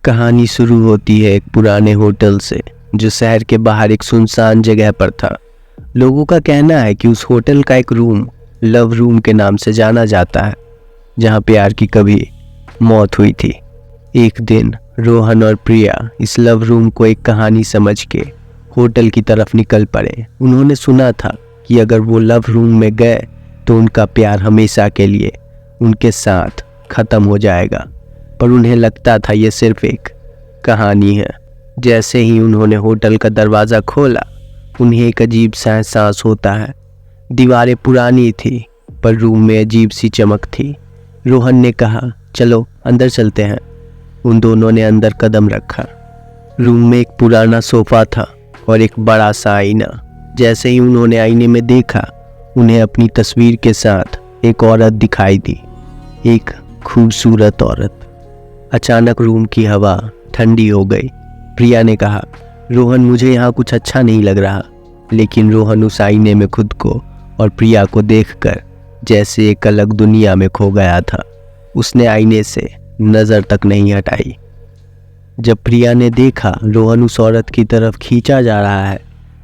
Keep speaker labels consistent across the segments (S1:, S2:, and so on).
S1: कहानी शुरू होती है एक पुराने होटल से जो शहर के बाहर एक सुनसान जगह पर था। लोगों का कहना है कि उस होटल का एक रूम लव रूम के नाम से जाना जाता है, जहां प्यार की कभी मौत हुई थी। एक दिन रोहन और प्रिया इस लव रूम को एक कहानी समझ के होटल की तरफ निकल पड़े। उन्होंने सुना था कि अगर वो लव रूम में गए तो उनका प्यार हमेशा के लिए उनके साथ खत्म हो जाएगा, पर उन्हें लगता था ये सिर्फ एक कहानी है। जैसे ही उन्होंने होटल का दरवाज़ा खोला, उन्हें एक अजीब सा एहसास होता है। दीवारें पुरानी थी पर रूम में अजीब सी चमक थी। रोहन ने कहा, चलो अंदर चलते हैं। उन दोनों ने अंदर कदम रखा। रूम में एक पुराना सोफा था और एक बड़ा सा आईना। जैसे ही उन्होंने आईने में देखा, उन्हें अपनी तस्वीर के साथ एक औरत दिखाई दी, एक खूबसूरत औरत। अचानक रूम की हवा ठंडी हो गई। प्रिया ने कहा, रोहन मुझे यहाँ कुछ अच्छा नहीं लग रहा। लेकिन रोहन उस आईने में खुद को और प्रिया को देखकर जैसे एक अलग दुनिया में खो गया था। उसने आईने से नज़र तक नहीं हटाई। जब प्रिया ने देखा रोहन उस औरत की तरफ खींचा जा रहा है,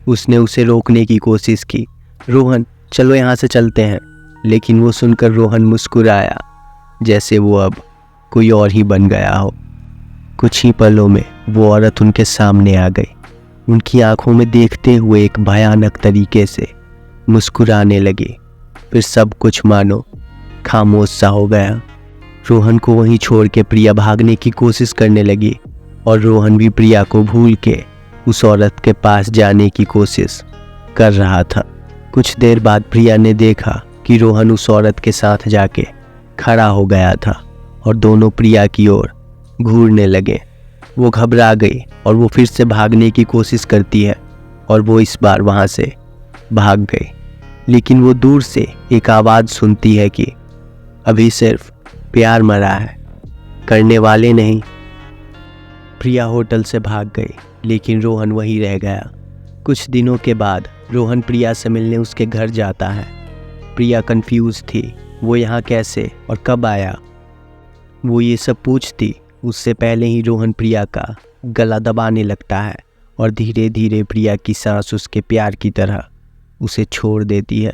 S1: उसने उसे रोकने की कोशिश की। रोहन चलो यहाँ से चलते हैं। लेकिन वो सुनकर रोहन मुस्कुराया, जैसे वो अब कोई और ही बन गया हो। कुछ ही पलों में वो औरत उनके सामने आ गई। उनकी आंखों में देखते हुए एक भयानक तरीके से मुस्कुराने लगी। फिर सब कुछ मानो खामोश सा हो गया। रोहन को वहीं छोड़ के प्रिया भागने की कोशिश करने लगी और रोहन भी प्रिया को भूल के उस औरत के पास जाने की कोशिश कर रहा था। कुछ देर बाद प्रिया ने देखा कि रोहन उस औरत के साथ जाके खड़ा हो गया था और दोनों प्रिया की ओर घूरने लगे। वो घबरा गई और वो फिर से भागने की कोशिश करती है और वो इस बार वहाँ से भाग गई। लेकिन वो दूर से एक आवाज़ सुनती है कि अभी सिर्फ प्यार मरा है, करने वाले नहीं। प्रिया होटल से भाग गई, लेकिन रोहन वहीं रह गया। कुछ दिनों के बाद रोहन प्रिया से मिलने उसके घर जाता है। प्रिया कंफ्यूज थी, वो यहाँ कैसे और कब आया। वो ये सब पूछती उससे पहले ही रोहन प्रिया का गला दबाने लगता है और धीरे धीरे प्रिया की सांस उसके प्यार की तरह उसे छोड़ देती है।